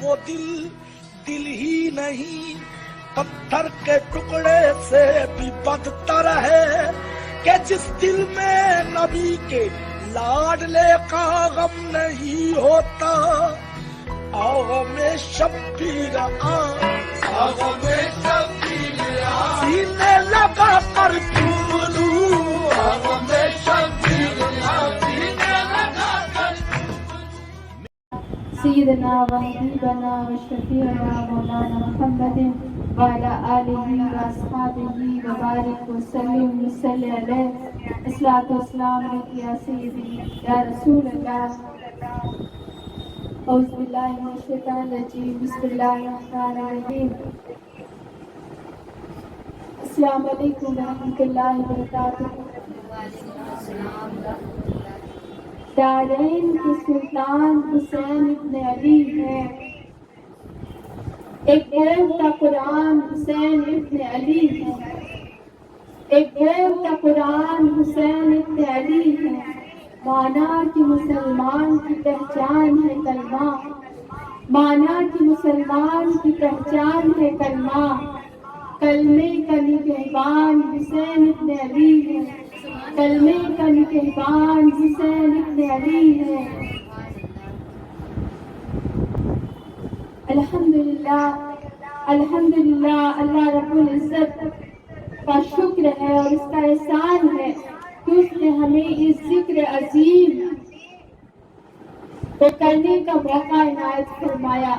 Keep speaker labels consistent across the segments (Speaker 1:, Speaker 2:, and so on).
Speaker 1: وہ دل دل ہی نہیں، پتھر کے ٹکڑے سے بھی بدتر ہے، کہ جس دل میں نبی کے لاڈلے کا غم نہیں ہوتا۔ آغا میں شبیر آغا میں شبیر سینے لگا کر چوم لوں، آغا میں شبیر سینے لگا کر
Speaker 2: سیدنا و حبیبنا و شفیعنا مولانا محمد وعلی آلہ و اصحابہ وبارک وسلم وصلی علیہ الصلاۃ والسلام علیک یا سیدی یا رسول اللہ۔ اعوذ باللہ من الشیطان الرجیم، بسم اللہ الرحمن الرحیم۔ السلام علیکم ورحمۃ اللہ وبرکاتہ۔ دارین کے سلطان حسین ابن علی ہے، ایک بولتا قرآن حسین ابن علی ہے، ایک بولتا قرآن حسین ابن علی ہے، مانا کہ مسلمان کی پہچان ہے کلمہ، مانا کہ مسلمان کی پہچان ہے کلمہ، کلمے کا نگہبان حسین ابن علی ہے، کلمے کا نگہبان حسین ابن علی ہے۔ الحمدللہ الحمدللہ، اللہ رب العزت کا شکر ہے اور اس کا احسان ہے کہ اس نے ہمیں اس ذکر عظیم کو کرنے کا موقع عنایت فرمایا۔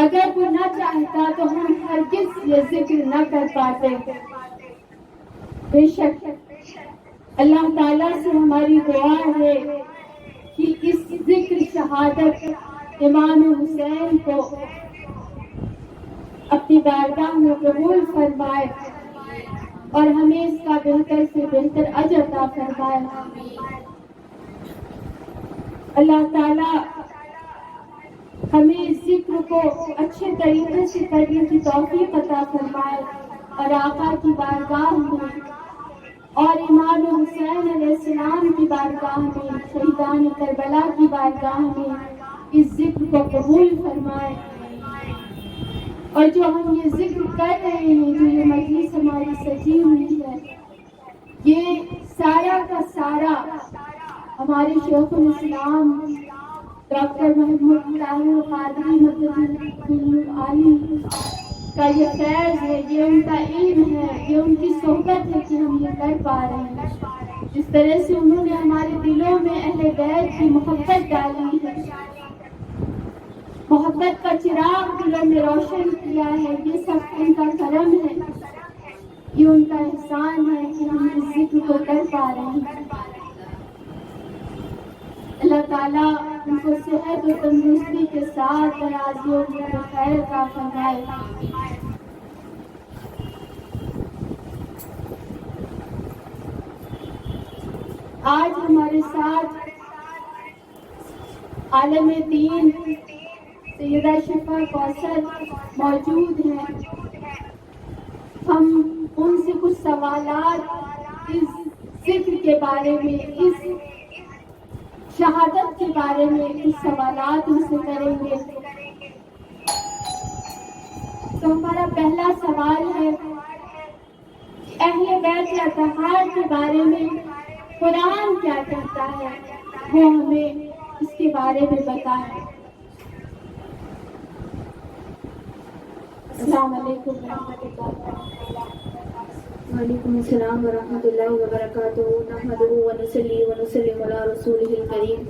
Speaker 2: اگر وہ نہ چاہتا تو ہم ہرگز یہ ذکر نہ کر پاتے۔ بے شک اللہ تعالیٰ سے ہماری دعا ہے کہ اس ذکر شہادت امام حسین کو اپنی بارگاہ میں قبول فرمائے اور ہمیں اس کا بہتر سے بہتر اجر عطا فرمائے۔ اللہ تعالیٰ ہمیں اس ذکر کو اچھے طریقے سے کرنے کی توفیق عطا فرمائے اور آقا کی بارگاہ میں اور امام حسین علیہ السلام کی بارگاہ میں، شہیدان کربلا کی بارگاہ میں اس ذکر کو قبول فرمائے۔ اور جو ہم یہ ذکر کر رہے ہیں، جو یہ مجلس ہماری سجی ہوئی ہے، یہ سارا کا سارا ہمارے شیخ الاسلام ڈاکٹر محمد طاہر قادری مدد عالی کا یہ فیض ہے، یہ ان کا علم ہے، یہ ان کی صحبت ہے کہ ہم یہ کر پا رہے ہیں۔ جس طرح سے انہوں نے ہمارے دلوں میں اہل بیت کی محبت ڈالی ہے، محبت کا چراغ دلوں میں روشن کیا ہے، یہ سب ان کا کرم ہے، یہ ان کا احسان ہے کہ ہم اس ذکر کو کر پا رہے ہیں۔ اللہ تعالیٰ ان کو صحت و تندرستی کے ساتھ دراز عمر میں خیر عطا فرمائے۔ آج ہمارے ساتھ عالم دین سیدہ شفا کوثر موجود ہیں۔ ہم ان سے کچھ سوالات اس ذکر کے بارے میں، اس شہادت کے بارے میں کچھ سوالات ان سے کریں گے۔ تو ہمارا پہلا سوال ہے کہ اہل بیت اطہار کے بارے میں قرآن کیا کہتا ہے، وہ ہمیں اس کے بارے میں بتائیں۔ السلام علیکم ورحمۃ اللہ۔
Speaker 3: وعلیکم السلام ورحمۃ اللہ وبرکاتہ۔ نحمدہ ونصلی ونسلم علی رسولہ الکریم،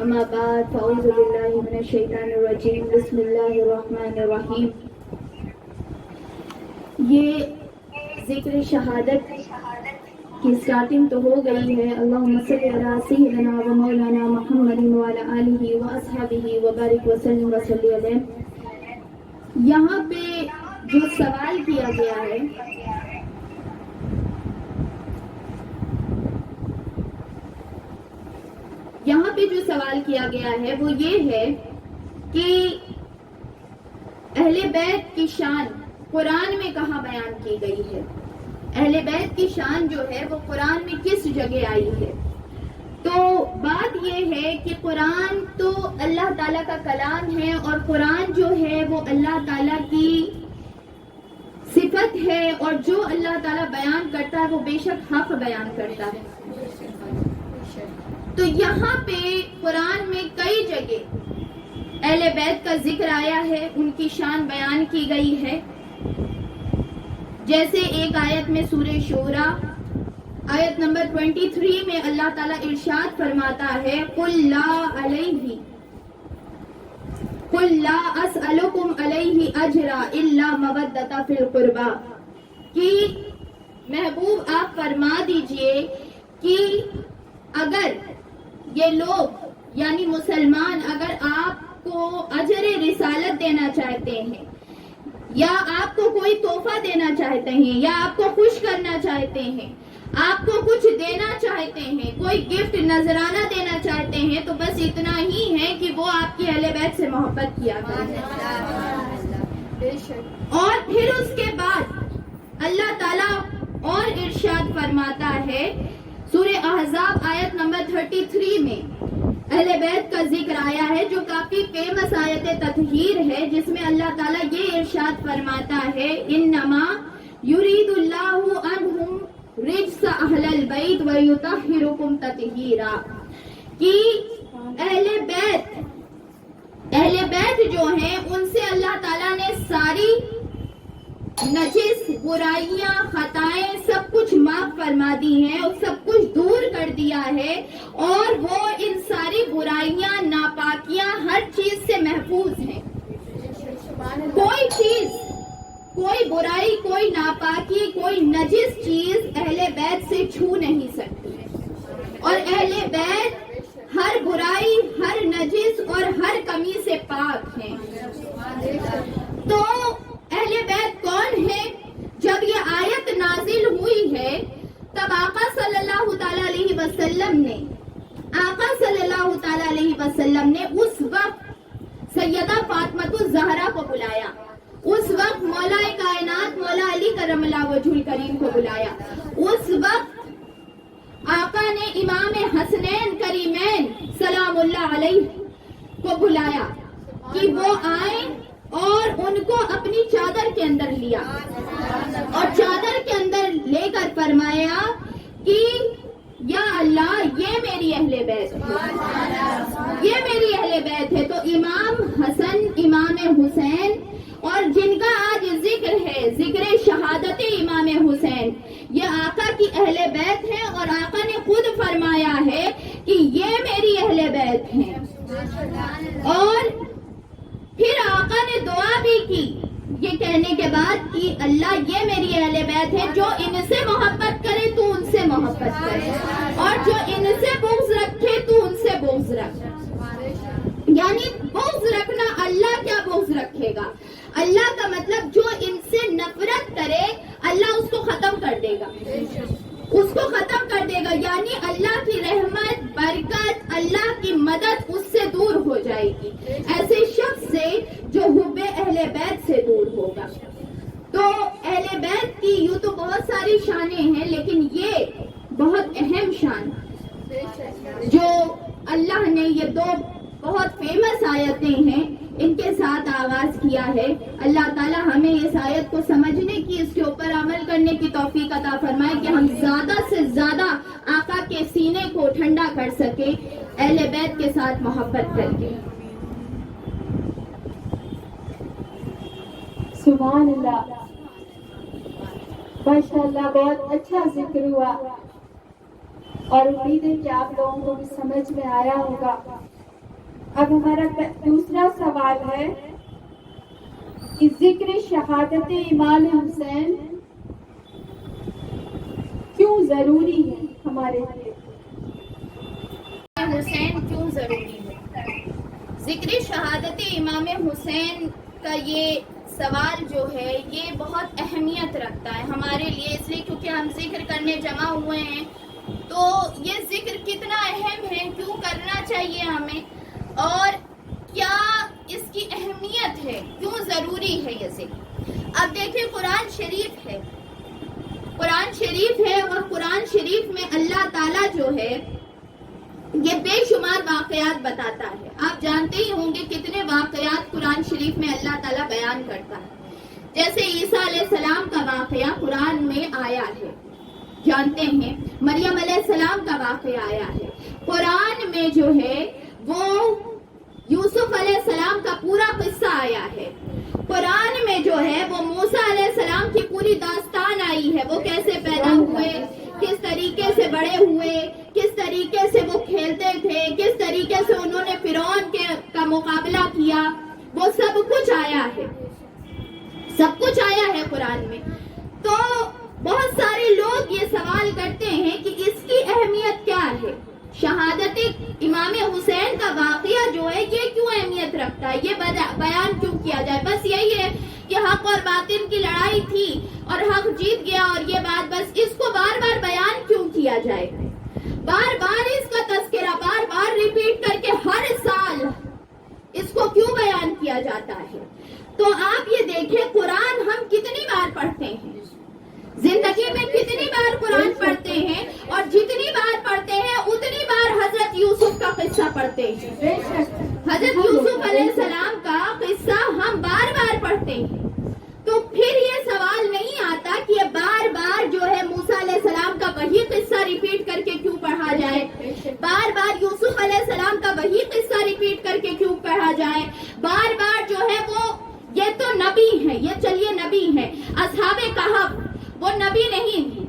Speaker 3: اما بعد فاعوذ باللہ من الشیطان الرجیم، بسم اللہ الرحمن الرحیم۔ یہ ذکر شہادت کی سٹارٹنگ تو ہو گئی ہے۔ اللہم صلی علی سیدنا و مولانا محمد وعلی آلہ و اصحابہ وبارک وسلم وصلی علیہ۔ یہاں پہ جو سوال کیا گیا ہے، وہ یہ ہے کہ اہل بیت کی شان قرآن میں کہاں بیان کی گئی ہے، اہل بیت کی شان جو ہے وہ قرآن میں کس جگہ آئی ہے۔ تو بات یہ ہے کہ قرآن تو اللہ تعالیٰ کا کلام ہے، اور قرآن جو ہے وہ اللہ تعالیٰ کی صفت ہے، اور جو اللہ تعالیٰ بیان کرتا ہے وہ بے شک حق بیان کرتا ہے۔ تو یہاں پہ قرآن میں کئی جگہ اہل بیت کا ذکر آیا ہے، ان کی شان بیان کی گئی ہے۔ جیسے ایک آیت میں سورہ شورى آیت نمبر 23 میں اللہ تعالیٰ ارشاد فرماتا ہے قُلْ لَا أَسْأَلُكُمْ عَلَيْهِ أَجْرًا إِلَّا مَوَدَّةَ فِي الْقُرْبَى، کہ محبوب آپ فرما دیجئے کہ اگر یہ لوگ یعنی مسلمان اگر آپ کو اجر رسالت دینا چاہتے ہیں، یا آپ کو کوئی تحفہ دینا چاہتے ہیں، یا آپ کو خوش کرنا چاہتے ہیں، آپ کو کچھ دینا چاہتے ہیں، کوئی گفٹ نذرانہ دینا چاہتے ہیں، تو بس اتنا ہی ہے کہ وہ آپ کی اہل بیت سے محبت کیا کریں۔ اور پھر اس کے بعد اللہ تعالیٰ اور ارشاد فرماتا ہے سورہ احزاب آیت نمبر 33 میں اہل بیت کا ذکر آیا ہے، جو کافی فیمس آیت تطہیر ہے، جس میں اللہ تعالیٰ یہ ارشاد فرماتا ہے انما یرید اللہ عنہم رجس اہل البیت ویطہرکم تطہیرا، کہ اہل بیت جو ہیں ان سے اللہ تعالیٰ نے ساری نجس، برائیاں، خطائیں سب کچھ معاف فرما دی ہیں اور سب کچھ دور کر دیا ہے، اور وہ ان ساری برائیاں، ناپاکیاں ہر چیز سے محفوظ ہیں۔ کوئی چیز، کوئی برائی، کوئی ناپاکی، کوئی نجس چیز اہل بیت سے چھو نہیں سکتی، اور اہل بیت ہر برائی، ہر نجس اور ہر کمی سے پاک ہیں۔ تو اہل بیت کون ہے؟ جب یہ آیت نازل ہوئی ہے تب آقا صلی اللہ تعالیٰ علیہ وسلم نے اس وقت سیدہ فاطمہ الزہرا کو بلایا، اس وقت مولا کائنات مولا علی کرم اللہ وجہ الکریم کو بلایا، اس وقت آقا نے امام حسنین کریمین سلام اللہ علیہ کو بلایا کہ وہ آئیں، اور ان کو اپنی چادر کے اندر لیا، اور چادر کے اندر لے کر فرمایا کہ یا اللہ یہ میری اہل بیت ہے، یہ میری اہل بیت ہے۔ تو امام حسن، امام حسین، اور جن کا آج ذکر ہے، ذکر شہادت امام حسین، یہ آقا کی اہل بیت ہے، اور آقا نے خود فرمایا ہے کہ یہ میری اہل بیت ہیں۔ اور پھر آقا نے دعا بھی کی یہ کہنے کے بعد کہ اللہ یہ میری اہل بیت ہے، جو ان سے محبت کرے تو ان سے محبت کرے، اور جو ان سے بغض رکھے تو ان سے بغض رکھ۔ یعنی بغض رکھنا، اللہ کیا بغض رکھے گا؟ اللہ کا مطلب جو ان سے نفرت کرے اللہ اس کو ختم کر دے گا، اس کو ختم کر دے گا، یعنی اللہ کی رحمت، برکت، اللہ کی مدد اس سے دور ہو جائے گی، ایسے شخص سے جو حب اہل بیت سے دور ہوگا۔ تو اہل بیت کی یوں تو بہت ساری شانیں ہیں، لیکن یہ بہت اہم شان جو اللہ نے یہ دو بہت فیمس آیتیں ہیں ان کے ساتھ آغاز کیا ہے۔ اللہ تعالیٰ ہمیں اس آیت کو سمجھنے کی، اس کے اوپر عمل کرنے کی توفیق عطا فرمائے کہ ہم زیادہ سے زیادہ آقا کے سینے کو ٹھنڈا کر سکیں اہل بیت کے ساتھ محبت کر کے۔
Speaker 2: سبحان اللہ، ماشاءاللہ، بہت اچھا ذکر ہوا، اور امید ہے کہ آپ لوگوں کو بھی سمجھ میں آیا ہوگا۔ اب ہمارا دوسرا سوال ہے کہ ذکر شہادت امام حسین کیوں ضروری ہے ہمارے لیے؟
Speaker 3: حسین کیوں ضروری ہے؟ ذکر شہادت امام حسین کا یہ سوال جو ہے یہ بہت اہمیت رکھتا ہے ہمارے لیے، اس لیے کیونکہ ہم ذکر کرنے جمع ہوئے ہیں۔ تو یہ ذکر کتنا اہم ہے، کیوں کرنا چاہیے ہمیں، اور کیا اس کی اہمیت ہے، کیوں ضروری ہے یہ ذکر؟ اب دیکھیں قرآن شریف ہے، اور قرآن شریف میں اللہ تعالیٰ جو ہے یہ بے شمار واقعات بتاتا ہے. آپ جانتے ہی ہوں گے کتنے واقعات قرآن شریف میں اللہ تعالیٰ بیان کرتا ہے. جیسے عیسیٰ علیہ السلام کا واقعہ قرآن میں آیا ہے، جانتے ہیں. مریم علیہ السلام کا واقعہ آیا ہے قرآن میں، جو ہے وہ یوسف علیہ السلام کا پورا قصہ آیا ہے. قرآن میں جو ہے وہ موسیٰ علیہ السلام کی پوری داستان آئی ہے، وہ کیسے پیدا ہوئے، کس طریقے سے بڑے ہوئے، کس طریقے سے وہ کھیلتے تھے، کس طریقے سے انہوں نے فرعون کا مقابلہ کیا، وہ سب کچھ آیا ہے، سب کچھ آیا ہے قرآن میں. تو بہت سارے لوگ یہ سوال کرتے ہیں کہ اس کی اہمیت کیا ہے. شہادت امام حسین کا واقعہ جو ہے یہ کیوں اہمیت رکھتا ہے، یہ بیان کیوں کیا جائے؟ بس یہی ہے کہ حق اور باطل کی لڑائی تھی اور حق جیت گیا، اور یہ بات بس اس کو بار بار بیان کیوں کیا جائے، بار بار اس کا تذکرہ بار بار ریپیٹ کر کے ہر سال اس کو کیوں بیان کیا جاتا ہے؟ تو آپ یہ دیکھیں قرآن ہم کتنی بار پڑھتے ہیں، زندگی میں کتنی بار قرآن پڑھتے ہیں، اور جتنی بار پڑھتے ہیں اتنی بار حضرت یوسف کا قصہ پڑھتے ہیں. حضرت یوسف علیہ السلام کا قصہ ہم بار بار پڑھتے ہیں. تو پھر یہ سوال نہیں آتا کہ یہ بار بار جو ہے موسیٰ علیہ السلام کا وہی قصہ ریپیٹ کر کے کیوں پڑھا جائے، بار بار یوسف علیہ السلام کا وہی قصہ ریپیٹ کر کے کیوں پڑھا جائے، بار بار جو ہے وہ یہ تو نبی ہے، یہ چلیے نبی ہے. اصحاب کہف وہ نبی نہیں تھے،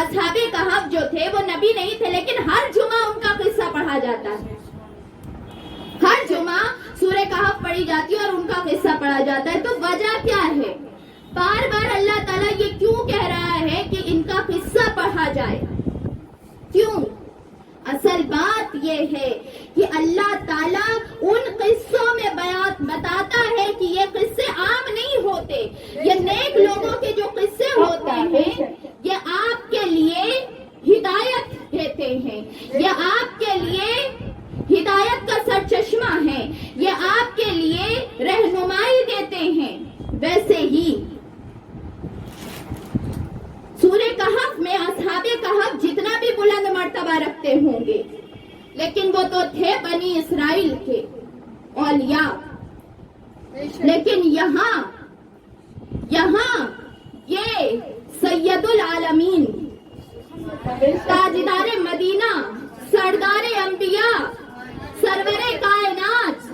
Speaker 3: اصحاب کہف جو تھے وہ نبی نہیں تھے، لیکن ہر جمعہ ان کا قصہ پڑھا جاتا ہے. ہر جمعہ سورہ کہف پڑھی جاتی ہے اور ان کا قصہ پڑھا جاتا ہے. تو وجہ کیا ہے؟ بار بار اللہ تعالیٰ یہ کیوں کہہ رہا ہے کہ ان کا قصہ پڑھا جائے؟ کیوں؟ اصل بات یہ ہے کہ اللہ تعالیٰ ان قصوں میں بتاتا ہے کہ یہ قصے عام نہیں ہوتے، یہ نیک لوگوں کے جو قصے ہوتے ہیں یہ آپ کے لیے ہدایت دیتے ہیں، یہ آپ کے لیے ہدایت کا سرچشمہ ہے، یہ آپ کے لیے رہنمائی دیتے ہیں. ویسے ہی سورہ کہف میں اصحاب کہف جتنا بھی بلند مرتبہ رکھتے ہوں گے، لیکن وہ تو تھے بنی اسرائیل کے اولیاء. لیکن یہاں یہ سید العالمین، تاجدار مدینہ، سردار انبیاء، سرور کائنات،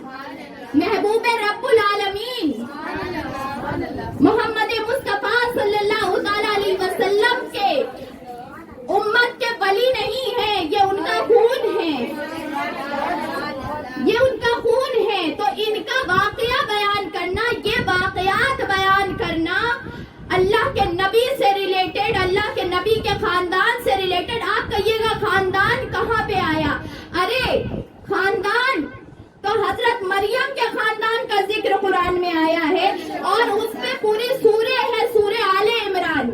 Speaker 3: محبوب رب العالمین محمد مصطفیٰ صلی اللہ تعالی علیہ وسلم کے امت کے ولی نہیں ہے، یہ ان کا خون ہے، یہ ان کا خون ہے. تو ان کا واقعہ بیان کرنا، یہ واقعات بیان کرنا اللہ کے نبی سے ریلیٹڈ، اللہ کے نبی کے خاندان سے ریلیٹڈ. آپ کہیے گا خاندان کہاں پہ آیا؟ ارے خاندان تو حضرت مریم کے خاندان کا ذکر قرآن میں آیا ہے، اور اس میں پوری سورہ ہے، سورہ آل عمران.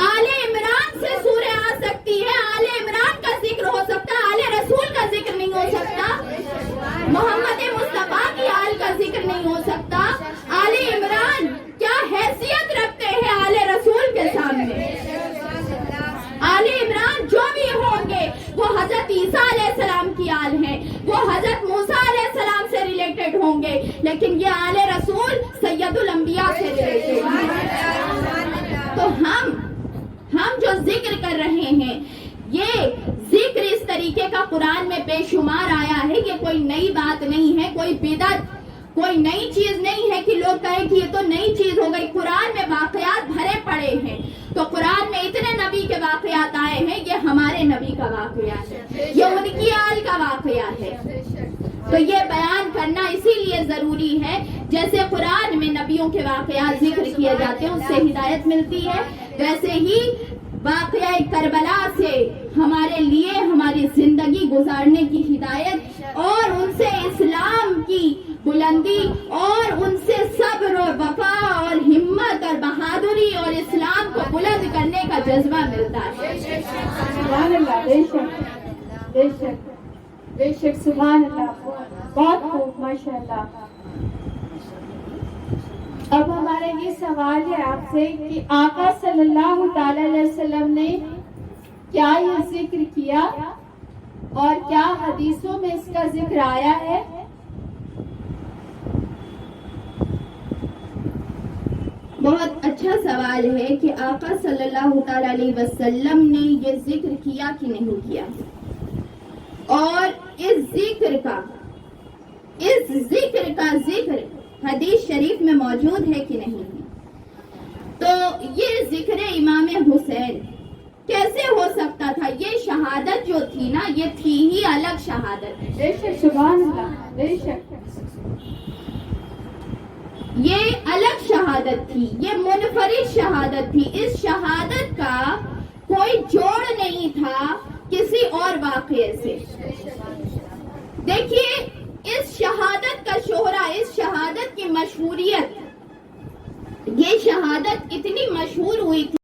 Speaker 3: آل عمران سے سورہ آ سکتی ہے، آل عمران کا ذکر ہو سکتا، آل رسول کا ذکر نہیں ہو سکتا، محمد مصطفیٰ کی آل کا ذکر نہیں ہو سکتا. آل عمران کیا حیثیت رکھتے ہیں آل رسول کے سامنے؟ آل عمران جو بھی ہوں گے وہ حضرت عیسیٰ علیہ السلام کی آل ہیں، وہ حضرت موسیٰ علیہ السلام سے ریلیٹڈ ہوں گے، لیکن یہ آل رسول سید الانبیاء سے ریلیٹڈ ہیں. تو ہم جو ذکر کر رہے ہیں، یہ ذکر اس طریقے کا قرآن میں بے شمار آیا ہے. یہ کوئی نئی بات نہیں ہے، کوئی بدعت، کوئی نئی چیز نہیں ہے کہ لوگ کہیں کہ یہ تو نئی چیز ہو گئی. قرآن میں واقعات بھرے پڑے ہیں. تو قرآن میں اتنے نبی کے واقعات آئے ہیں، یہ ہمارے نبی کا واقعہ ہے، یہ ان کی آل کا واقعہ ہے. تو یہ بیان کرنا اسی لیے ضروری ہے. جیسے قرآن میں نبیوں کے واقعات ذکر کیے جاتے ہیں، اس سے ہدایت ملتی ہے، ویسے ہی واقعہ کربلا سے ہمارے لیے ہماری زندگی گزارنے کی ہدایت، اور ان سے اسلام کی بلندی، اور ان سے صبر اور وفا اور ہمت اور بہادری اور اسلام کو بلند کرنے کا جذبہ ملتا ہے.
Speaker 2: سبحان اللہ، بے شک بے شک بے شک، سبحان اللہ، بہت خوب، ماشاء اللہ. اب ہمارا یہ سوال ہے آپ سے کہ آقا صلی اللہ تعالی علیہ وسلم نے کیا یہ ذکر کیا اور کیا حدیثوں میں اس کا ذکر آیا ہے؟
Speaker 3: بہت اچھا سوال ہے کہ آقا صلی اللہ تعالی علیہ وسلم نے یہ ذکر کیا کہ نہیں کیا، اور اس ذکر کا ذکر حدیث شریف میں موجود ہے کہ نہیں. تو یہ ذکر امام حسین کیسے ہو سکتا تھا؟ یہ شہادت جو تھی نا، یہ تھی ہی الگ شہادت.
Speaker 2: بے شک، سبحان اللہ، بے شک.
Speaker 3: یہ الگ شہادت تھی، یہ منفرد شہادت تھی. اس شہادت کا کوئی جوڑ نہیں تھا کسی اور واقعے سے. دیکھیے اس شہادت کا شہرہ، اس شہادت کی مشہوریت، یہ شہادت اتنی مشہور ہوئی تھی